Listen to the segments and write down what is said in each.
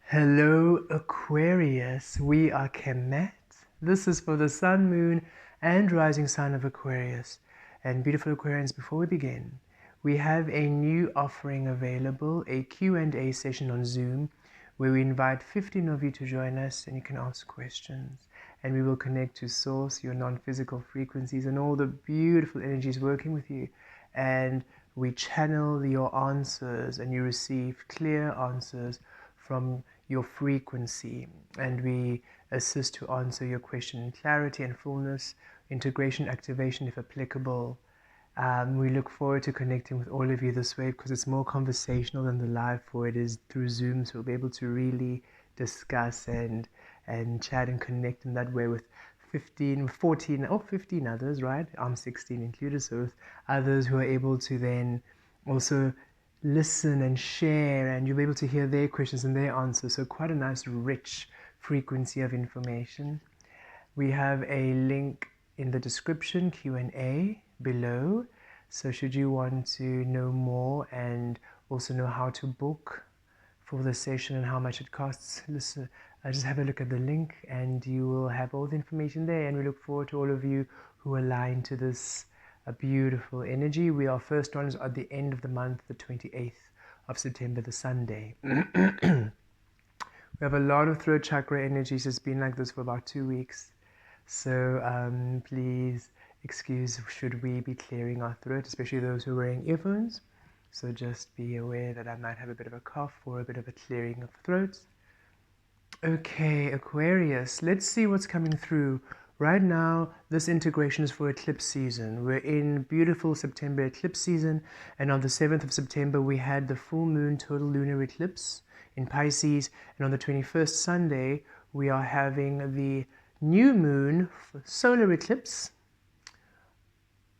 Hello Aquarius, we are Kemet. This is for the Sun, Moon and Rising Sign of Aquarius. And beautiful Aquarians, before we begin, we have a new offering available, a Q&A session on Zoom, where we invite 15 of you to join us and you can ask questions. And we will connect to Source, your non-physical frequencies and all the beautiful energies working with you. And we channel your answers and you receive clear answers from your frequency, and we assist to answer your question in clarity and fullness, integration, activation if applicable. We look forward to connecting with all of you this way because it's more conversational than the live for it is through Zoom, so we'll be able to really discuss and chat and connect in that way with 15 others, right? I'm 16 included, so with others who are able to then also listen and share, and you'll be able to hear their questions and their answers. So quite a nice rich frequency of information. We have a link in the description, Q&A below, so should you want to know more and also know how to book for the session and how much it costs, listen, just have a look at the link and you will have all the information there. And we look forward to all of you who align to this a beautiful energy. We are first ones at the end of the month, the 28th of September, the Sunday. We have a lot of throat chakra energies. It's been like this for about 2 weeks. So please excuse should we be clearing our throat, especially those who are wearing earphones. So just be aware that I might have a bit of a cough or a bit of a clearing of throats. Okay, Aquarius, let's see what's coming through. Right now, this integration is for eclipse season. We're in beautiful September eclipse season, and on the 7th of September, we had the full moon total lunar eclipse in Pisces, and on the 21st Sunday, we are having the new moon solar eclipse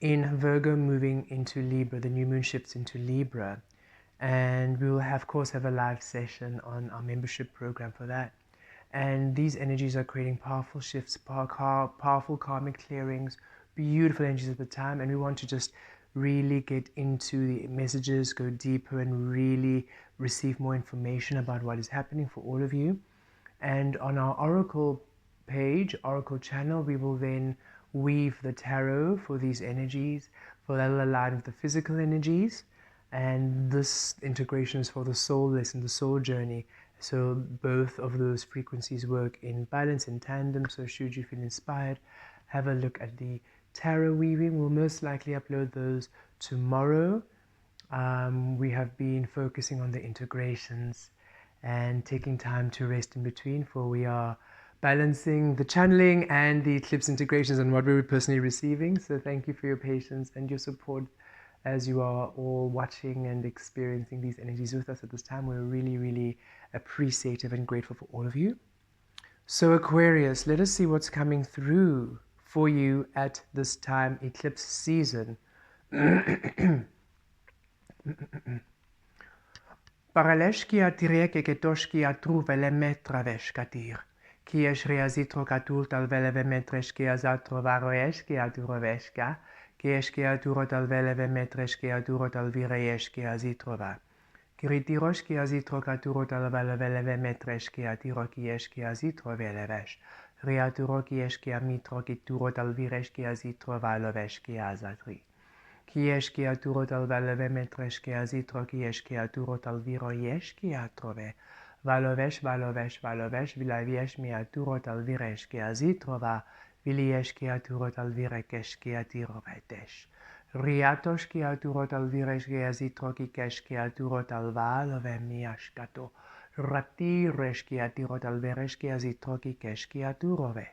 in Virgo moving into Libra. The new moon shifts into Libra, and we will of course have a live session on our membership program for that. And these energies are creating powerful shifts, powerful karmic clearings, beautiful energies at the time. And we want to just really get into the messages, go deeper and really receive more information about what is happening for all of you. And on our Oracle page, Oracle channel, we will then weave the tarot for these energies, for that will align with the physical energies. And this integration is for the soul lesson, the soul journey. So both of those frequencies work in balance, in tandem. So should you feel inspired, have a look at the tarot weaving. We'll most likely upload those tomorrow. We have been focusing on the integrations and taking time to rest in between, for we are balancing the channeling and the eclipse integrations and what we're personally receiving. So thank you for your patience and your support as you are all watching and experiencing these energies with us at this time. We're really, really appreciative and grateful for all of you. So Aquarius, let us see what's coming through for you at this time, eclipse season. Paraleshki atirek eketoshki atruvele metravesh katir. Kiesh reazitro katul talveleve metreshki azatro varoeshki aturoveshka. Kieshki aturo talveleve metreshki aturo talvireyeshki azitrova. Kiritiroshki azitro katuro talveleve metreshki atiro kieshki azitro velevesh. Riaturo kieshki amitro kituro talvireshki azitro valoveshki azatri. Kieshki aturo talveleve metreshki azitro kieshki aturo talviro yeshki atrove. Valovesh, valovesh, valovesh, vilaviesh mi aturo talvireshki azitrova. Vilieshki aturo talvirekeshki atirovetesh. Riatoshki aturo talvireshki azitro kikeshki aturo talvalove miashkato. Ratireshki aturo talvereshki azitro kikeshki aturove.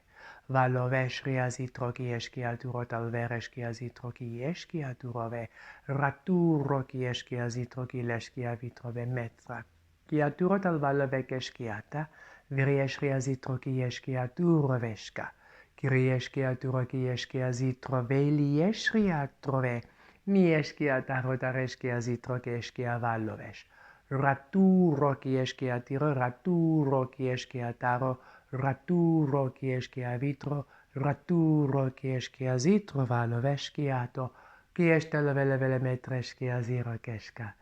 Valovesh riazitro kieshki aturo talvereshki azitro kieshki aturove. Raturo kieshki azitro kileshki avitrove metra. Ki aturo talvalove keshkiata. Viriesh riazitro kieshki aturoveshka. Kirieshki aturo kieshki azitro veliesh riatrove. Mieshki ataro tareshki azitro kieshki avalovesh. Raturo kieshki atiro, raturo kieshki ataro. Raturo kieshki avitro, raturo kieshki azitro valoveshki ato, kieshta levelevele metreshki aziro keshka,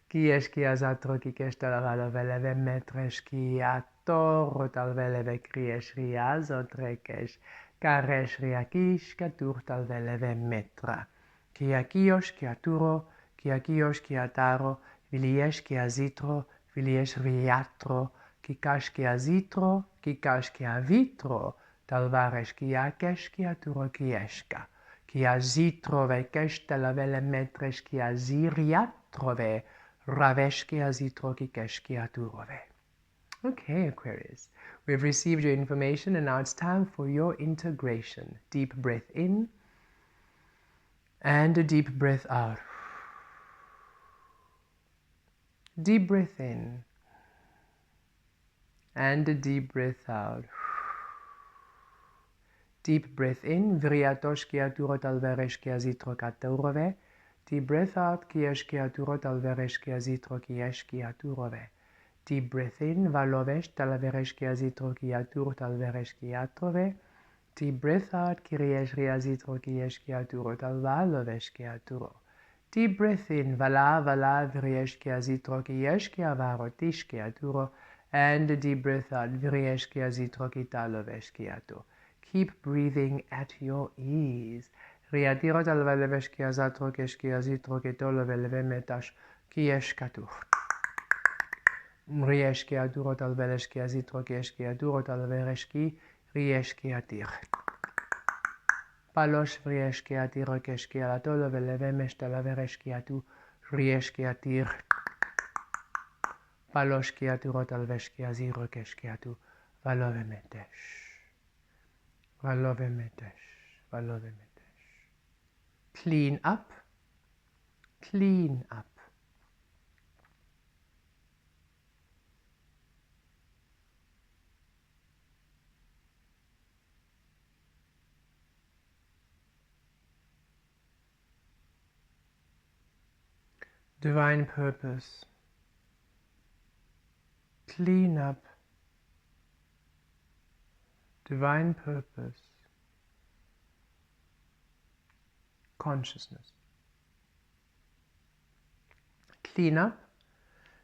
Kiesh ki azatro ki kesh talavalo veleve metresh ki atoro talveleve kriesh riazotre kesh karesh riakish katur talveleve metra. Ki akiosh ki aturo, ki akiosh ki ataro, viliesh ki azitro, viliesh riatro, ki kash ki azitro, ki kash ki avitro, talvaresh ki akesh ki aturo ki eshka. Ki azitro ve kesh talavele metresh ki aziriatro ve Raveshki azitroki keshki aturove. Okay, Aquarius. We've received your information and now it's time for your integration. Deep breath in and a deep breath out. Deep breath in and a deep breath out. Deep breath in, vriatoshki aturot alvereshki azitrok aturove. Deep breath out, kieshki aturot alvereshki azitrok kieshki aturove. Deep breath in, valovesh talaveresh ki azitro ki atur talveresh ki atrove. Deep breath out, kiriesh riazitro ki yesh ki aturo talvalovesh ki aturo. Deep breath in, vala viriesh ki azitro ki yesh ki avaro tish ki aturo. And a deep breath out, viriesh ki azitro ki talovesh ki atur. Keep breathing at your ease. Riatiro talvalovesh ki azatro kesh ki azitro ki toloveleve metash ki yesh katur. Rieshki aduro talvereshki azitrokeshki aduro talvereshki rieshki atir. Palosh rieshki atirokeshki alatolo velevemesh talavereshki atu rieshki atir. Paloshki aturo talveshki azirokeshki atu valovemetesh. Valovemetesh. Valovemetesh. Clean up. Clean up. Divine purpose. Clean up. Divine purpose. Consciousness. Clean up.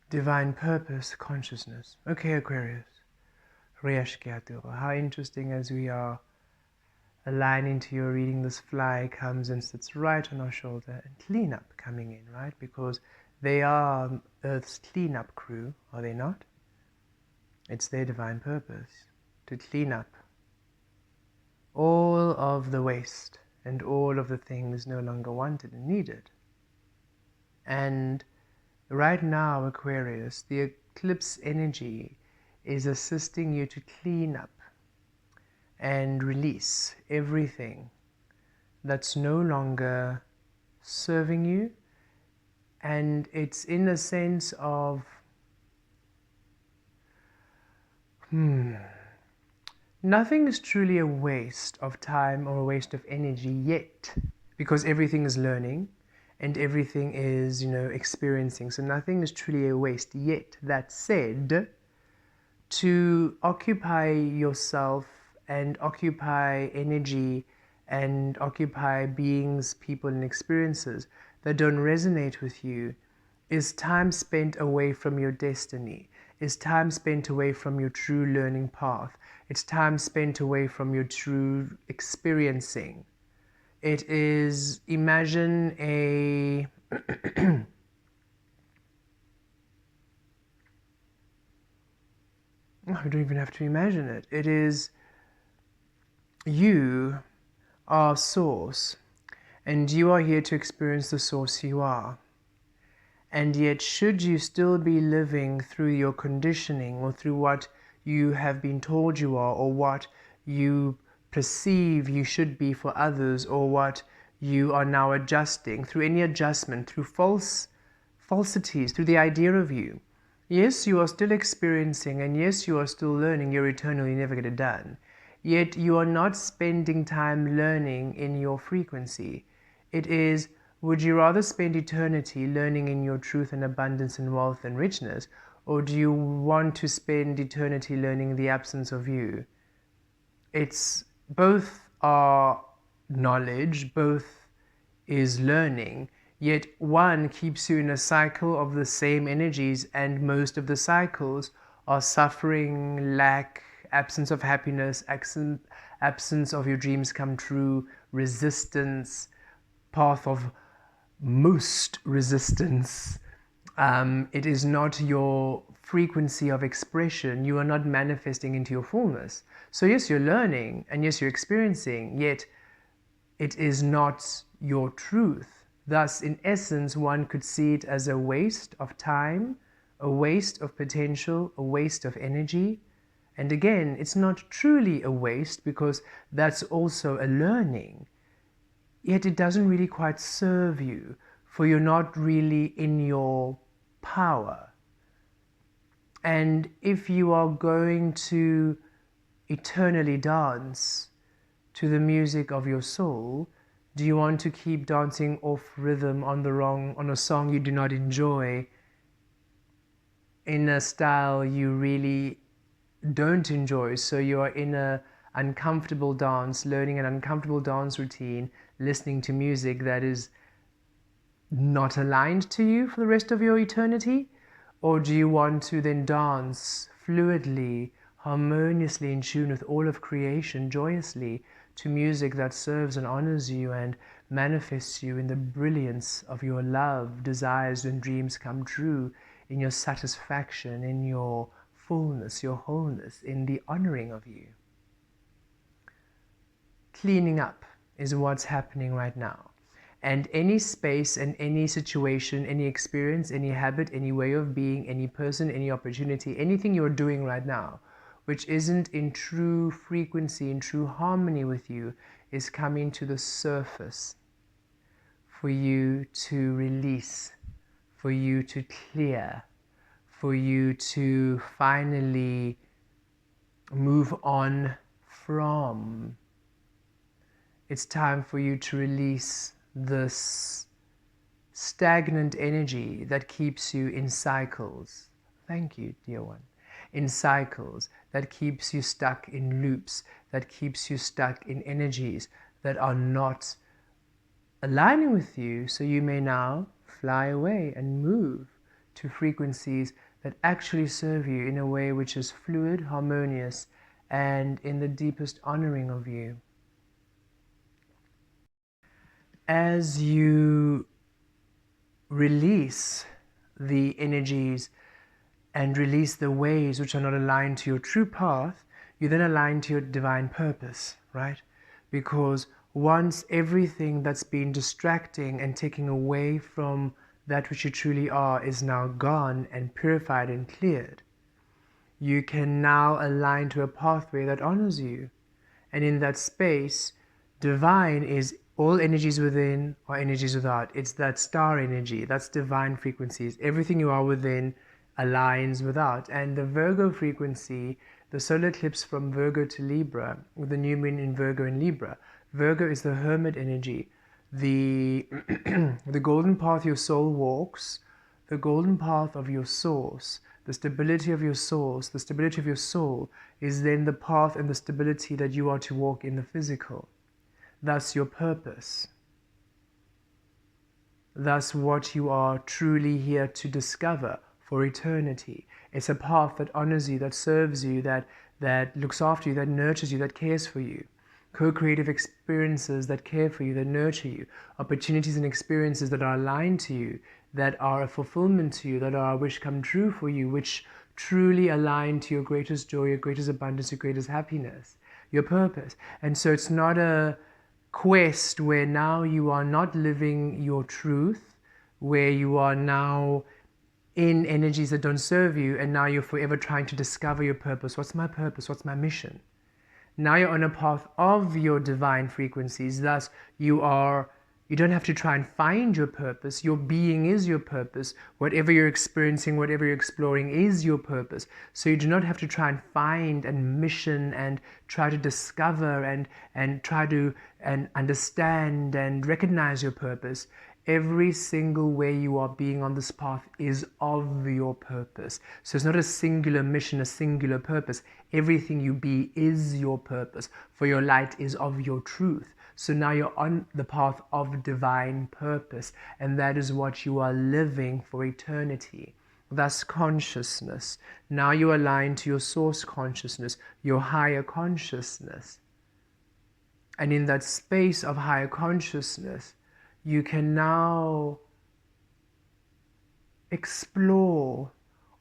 Divine purpose. Consciousness. Okay, Aquarius. Rieshkiaturo. How interesting as we are aligning to your reading, this fly comes and sits right on our shoulder, and cleanup coming in, right? Because they are Earth's cleanup crew, are they not? It's their divine purpose to clean up all of the waste and all of the things no longer wanted and needed. And right now, Aquarius, the eclipse energy is assisting you to clean up and release everything that's no longer serving you. And it's in a sense of nothing is truly a waste of time or a waste of energy yet, because everything is learning and everything is, experiencing. So nothing is truly a waste yet. That said, to occupy yourself and occupy energy and occupy beings, people, and experiences that don't resonate with you is time spent away from your destiny, is time spent away from your true learning path. It's time spent away from your true experiencing. It is, imagine a you don't even have to imagine it. It is, you are source, and you are here to experience the source you are. And yet, should you still be living through your conditioning or through what you have been told you are, or what you perceive you should be for others, or what you are now adjusting, through any adjustment, through falsities, through the idea of you, yes, you are still experiencing, and yes, you are still learning. You're eternal, you never get it done. Yet you are not spending time learning in your frequency. It is, would you rather spend eternity learning in your truth and abundance and wealth and richness, or do you want to spend eternity learning in the absence of you? It's, both are knowledge, both is learning, Yet one keeps you in a cycle of the same energies, and most of the cycles are suffering, lack, absence of happiness, absence of your dreams come true, resistance, path of most resistance. It is not your frequency of expression. You are not manifesting into your fullness. So yes, you're learning, and yes, you're experiencing, yet it is not your truth. Thus, in essence, one could see it as a waste of time, a waste of potential, a waste of energy. And again, it's not truly a waste, because that's also a learning. Yet it doesn't really quite serve you, for you're not really in your power. And if you are going to eternally dance to the music of your soul, do you want to keep dancing off rhythm on a song you do not enjoy, in a style you really don't enjoy? So you are in a uncomfortable dance, learning an uncomfortable dance routine, listening to music that is not aligned to you for the rest of your eternity? Or do you want to then dance fluidly, harmoniously in tune with all of creation, joyously, to music that serves and honors you and manifests you in the brilliance of your love, desires and dreams come true, in your satisfaction, in your fullness, your wholeness, in the honoring of you? Cleaning up is what's happening right now. And any space and any situation, any experience, any habit, any way of being, any person, any opportunity, anything you're doing right now, which isn't in true frequency, in true harmony with you, is coming to the surface for you to release, for you to clear, for you to finally move on from. It's time for you to release this stagnant energy that keeps you in cycles. Thank you, dear one. In cycles, that keeps you stuck in loops, that keeps you stuck in energies that are not aligning with you, so you may now fly away and move to frequencies that actually serve you in a way which is fluid, harmonious, and in the deepest honoring of you. As you release the energies and release the ways which are not aligned to your true path, you then align to your divine purpose, right? Because once everything that's been distracting and taking away from that which you truly are is now gone and purified and cleared, you can now align to a pathway that honors you. And in that space, divine is all energies within or energies without. It's that star energy, that's divine frequencies. Everything you are within aligns without. And the Virgo frequency, the solar eclipse from Virgo to Libra, with the new moon in Virgo and Libra. Virgo is the hermit energy, the the golden path your soul walks, the golden path of your source, the stability of your source, the stability of your soul is then the path and the stability that you are to walk in the physical. Thus your purpose. Thus what you are truly here to discover for eternity. It's a path that honors you, that serves you, that looks after you, that nurtures you, that cares for you. Co-creative experiences that care for you, that nurture you. Opportunities and experiences that are aligned to you, that are a fulfillment to you, that are a wish come true for you, which truly align to your greatest joy, your greatest abundance, your greatest happiness, your purpose. And so it's not a quest where now you are not living your truth, where you are now in energies that don't serve you, and now you're forever trying to discover your purpose. What's my purpose? What's my mission? Now you're on a path of your divine frequencies. Thus, you don't have to try and find your purpose. Your being is your purpose. Whatever you're experiencing, whatever you're exploring is your purpose. So you do not have to try and find and mission and try to discover and try to understand and recognize your purpose. Every single way you are being on this path is of your purpose. So it's not a singular mission, a singular purpose. Everything you be is your purpose, for your light is of your truth. So now you're on the path of divine purpose, and that is what you are living for eternity. Thus, consciousness. Now you align to your source consciousness, your higher consciousness. And in that space of higher consciousness, you can now explore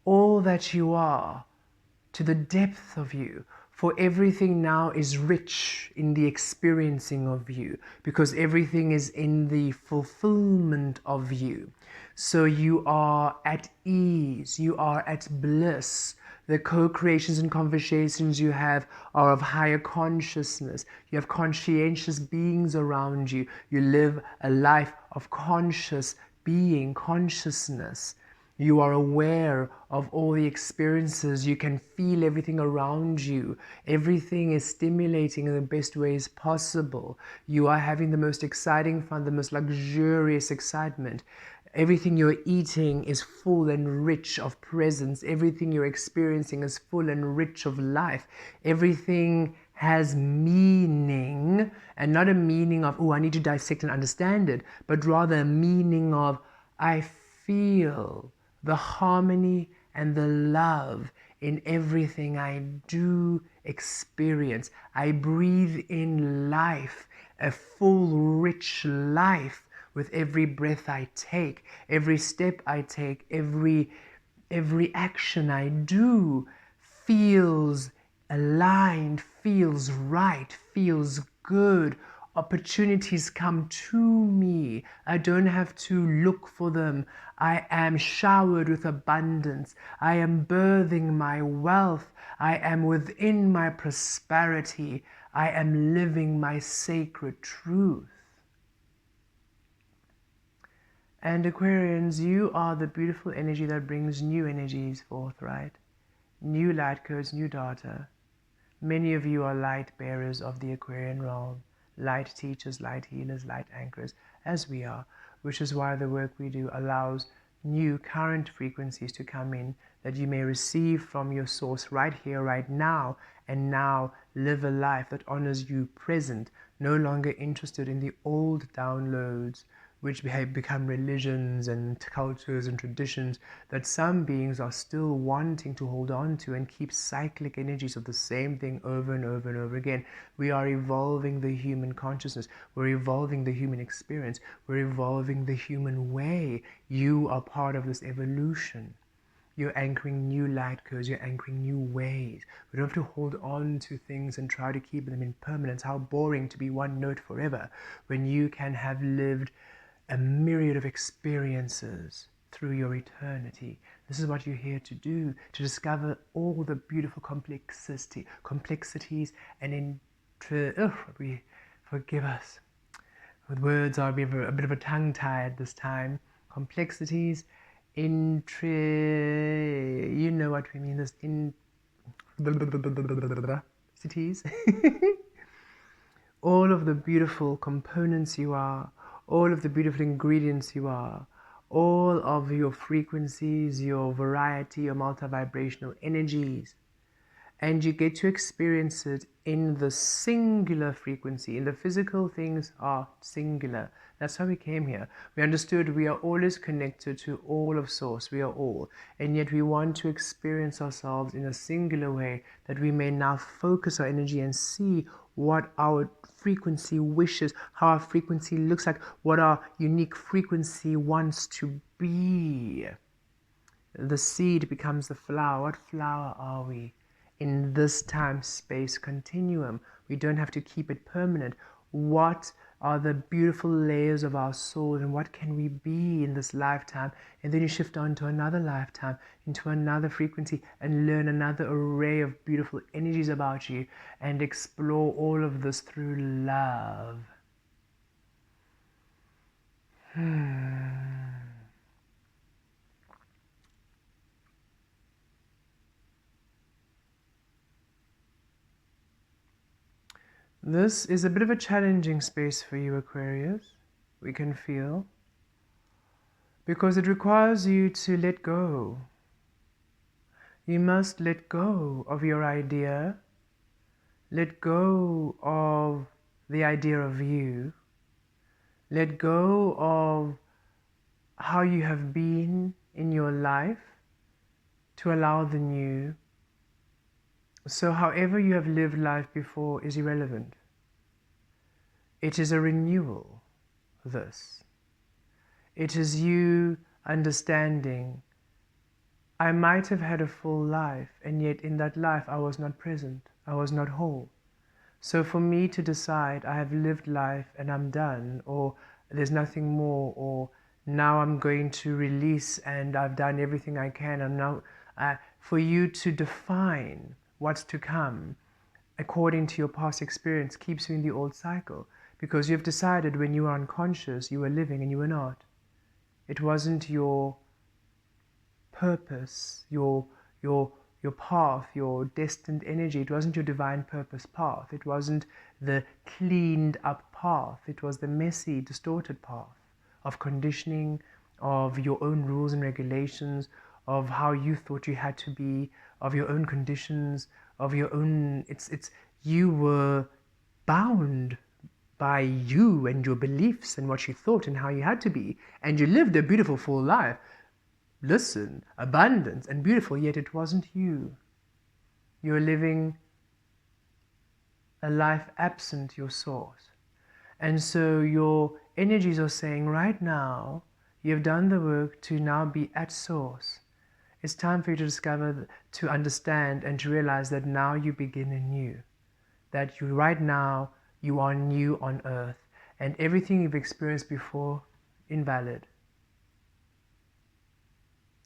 all that you are to the depth of you. For everything now is rich in the experiencing of you, because everything is in the fulfillment of you. So you are at ease, you are at bliss. The co-creations and conversations you have are of higher consciousness. You have conscientious beings around you. You live a life of conscious being, consciousness. You are aware of all the experiences. You can feel everything around you. Everything is stimulating in the best ways possible. You are having the most exciting fun, the most luxurious excitement. Everything you're eating is full and rich of presence. Everything you're experiencing is full and rich of life. Everything has meaning, and not a meaning of, oh, I need to dissect and understand it, but rather a meaning of, I feel the harmony and the love in everything I do experience. I breathe in life, a full, rich life with every breath I take, every step I take, every action I do feels aligned, feels right, feels good. Opportunities come to me. I don't have to look for them. I am showered with abundance. I am birthing my wealth. I am within my prosperity. I am living my sacred truth. And Aquarians, you are the beautiful energy that brings new energies forth, right? New light codes, new data. Many of you are light bearers of the Aquarian realm, light teachers, light healers, light anchors, as we are, which is why the work we do allows new current frequencies to come in that you may receive from your source right here, right now, and now live a life that honors you present, no longer interested in the old downloads, which have become religions and cultures and traditions that some beings are still wanting to hold on to and keep cyclic energies of the same thing over and over and over again. We are evolving the human consciousness. We're evolving the human experience. We're evolving the human way. You are part of this evolution. You're anchoring new light codes, you're anchoring new ways. We don't have to hold on to things and try to keep them in permanence. How boring to be one note forever when you can have lived a myriad of experiences through your eternity. This is what you're here to do, to discover all the beautiful complexities and forgive us. With words are a bit of a tongue-tied this time. Complexities, you know what we mean, this cities. All of the beautiful components you are, all of the beautiful ingredients you are, all of your frequencies, your variety, your multi-vibrational energies. And you get to experience it in the singular frequency. In the physical, things are singular. That's how we came here. We understood we are always connected to all of Source. We are all. And yet we want to experience ourselves in a singular way, that we may now focus our energy and see what our frequency wishes, how our frequency looks like, what our unique frequency wants to be. The seed becomes the flower. What flower are we? In this time-space continuum. We don't have to keep it permanent. What are the beautiful layers of our soul, and what can we be in this lifetime? And then you shift on to another lifetime, into another frequency, and learn another array of beautiful energies about you, and explore all of this through love. This is a bit of a challenging space for you, Aquarius, we can feel, because it requires you to let go. You must let go of your idea, let go of the idea of you. Let go of how you have been in your life to allow the new. So however you have lived life before is irrelevant. It is a renewal, this. It is you understanding, I might have had a full life, and yet in that life I was not present, I was not whole. So for me to decide I have lived life and I'm done, or there's nothing more, or now I'm going to release and I've done everything I can, and now for you to define what's to come according to your past experience keeps you in the old cycle, because you've decided when you were unconscious you were living and you were not. It wasn't your purpose, your path, your destined energy. It wasn't your divine purpose path. It wasn't the cleaned up path. It was the messy, distorted path of conditioning, of your own rules and regulations, of how you thought you had to be, of your own conditions, of your own, you were bound by you and your beliefs and what you thought and how you had to be, and you lived a beautiful full life. Listen, abundant and beautiful, yet it wasn't you. You're living a life absent your source. And so your energies are saying, right now, you've done the work to now be at source. It's time for you to discover, to understand, and to realize that now you begin anew. That you, right now, you are new on earth. And everything you've experienced before, invalid.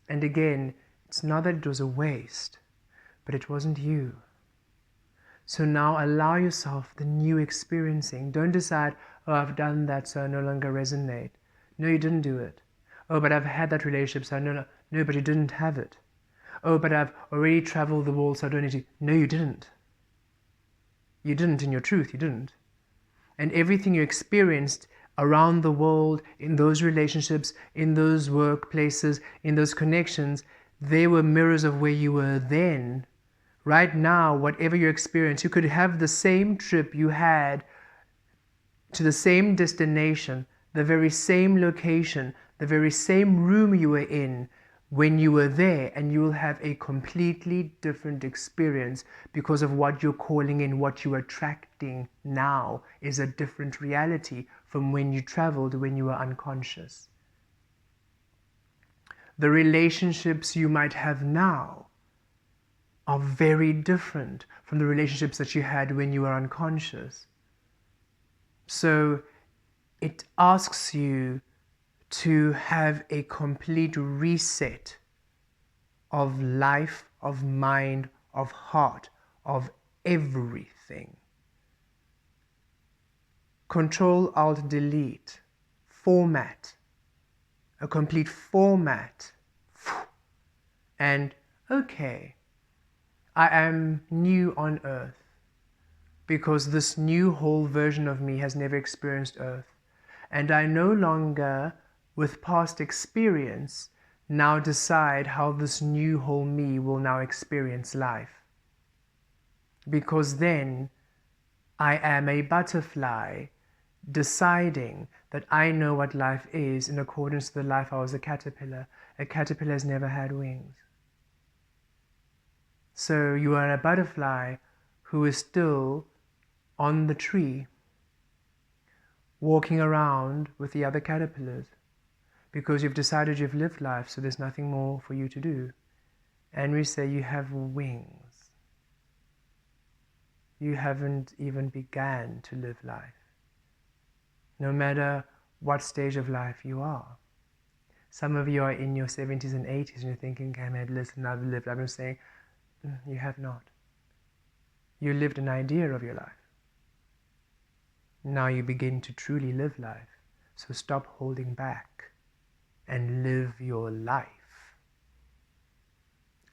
And again, it's not that it was a waste, but it wasn't you. So now allow yourself the new experiencing. Don't decide, oh, I've done that, so I no longer resonate. No, you didn't do it. Oh, but I've had that relationship, so I no, but you didn't have it. Oh, but I've already traveled the world, so I don't need to. No, you didn't. You didn't in your truth, you didn't. And everything you experienced around the world, in those relationships, in those workplaces, in those connections, they were mirrors of where you were then. Right now, whatever you experience, you could have the same trip you had to the same destination, the very same location, the very same room you were in when you were there, and you will have a completely different experience because of what you're calling in. What you're attracting now is a different reality from when you traveled, when you were unconscious. The relationships you might have now are very different from the relationships that you had when you were unconscious. So it asks you to have a complete reset of life, of mind, of heart, of everything. Control, Alt, Delete, format, a complete format. And okay, I am new on earth because this new whole version of me has never experienced earth. And I no longer, with past experience, now decide how this new whole me will now experience life. Because then I am a butterfly deciding that I know what life is in accordance to the life I was a caterpillar. A caterpillar has never had wings. So you are a butterfly who is still on the tree, walking around with the other caterpillars, because you've decided you've lived life, so there's nothing more for you to do. And we say you have wings. You haven't even began to live life, no matter what stage of life you are. Some of you are in your 70s and 80s and you're thinking, Kemet, listen, I've lived. I'm just saying, you have not. You lived an idea of your life. Now you begin to truly live life. So stop holding back and live your life.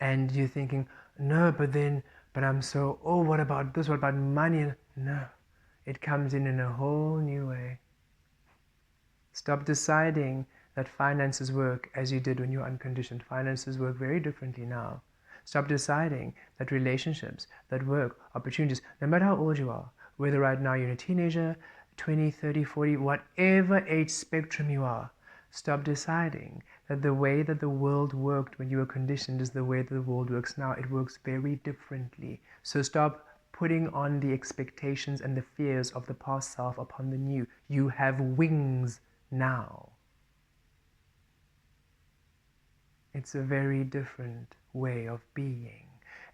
And you're thinking, no, but I'm so, oh, what about this? What about money? No, it comes in a whole new way. Stop deciding that finances work as you did when you were unconditioned. Finances work very differently now. Stop deciding that relationships, that work, opportunities, no matter how old you are, Whether right now you're a teenager, 20, 30, 40, whatever age spectrum you are, stop deciding that the way that the world worked when you were conditioned is the way that the world works now. It works very differently. So stop putting on the expectations and the fears of the past self upon the new. You have wings now. It's a very different way of being.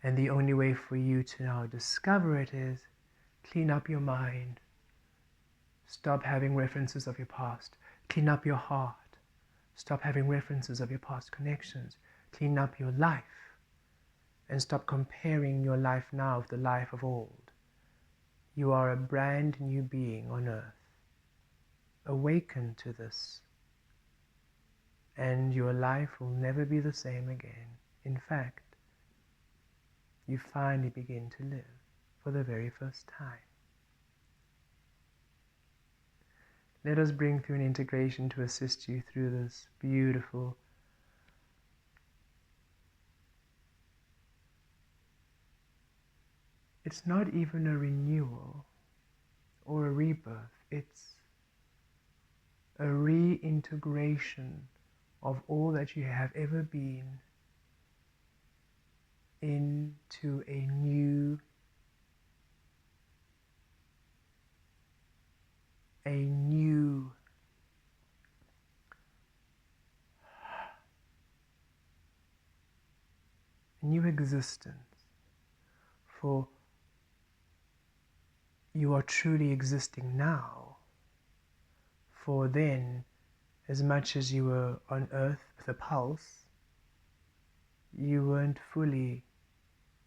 And the only way for you to now discover it is clean up your mind. Stop having references of your past. Clean up your heart. Stop having references of your past connections. Clean up your life. And stop comparing your life now with the life of old. You are a brand new being on earth. Awaken to this. And your life will never be the same again. In fact, you finally begin to live for the very first time. Let us bring through an integration to assist you through this beautiful It's not even a renewal or a rebirth. It's a reintegration of all that you have ever been into a new existence. For you are truly existing now. For then, as much as you were on earth with a pulse, you weren't fully,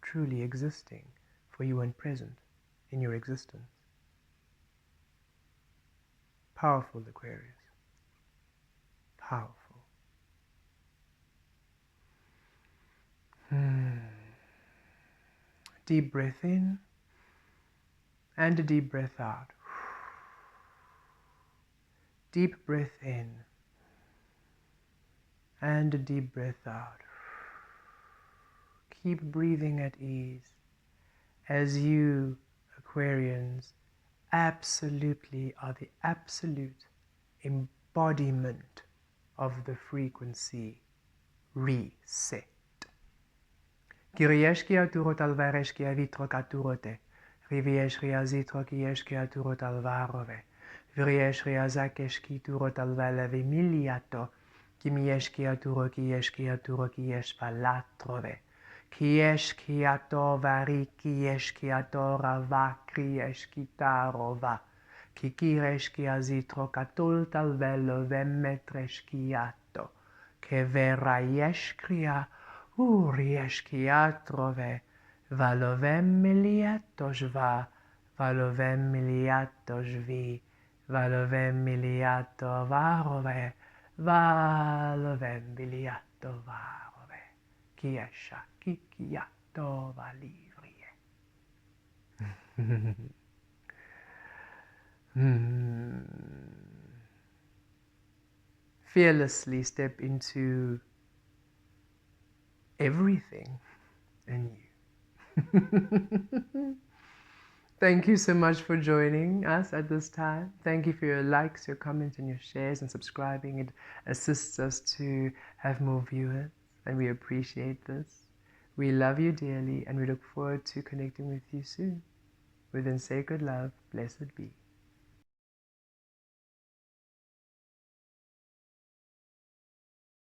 truly existing, for you weren't present in your existence. Powerful, Aquarius. Powerful. Deep breath in and a deep breath out. Deep breath in and a deep breath out. Keep breathing at ease as you, Aquarians, absolutely are the absolute embodiment of the frequency reset. Kirieshki aturo talvareshki avitro katurote. Rivieshri azitro kieshki aturo talvarove. Virieshri azakeshki turo talvalave miliato. Kimieshki aturo kiesh palatrove. Kieshki ato vari kieshki ato rava krieshki tarova. Kikireshki azitro katul talvelo vemetreshki ato. Ke verayeshkria Urieshkiatrove, valovem miliatoshva, valovem miliatoshvi, valovem miliatovarove, valovem miliatovarove, kiesha kikiatova livrie. Fearlessly step into everything in you. Thank you so much for joining us at this time. Thank you for your likes, your comments, and your shares and subscribing. It assists us to have more viewers, and we appreciate this. We love you dearly, and we look forward to connecting with you soon. Within sacred love, blessed be.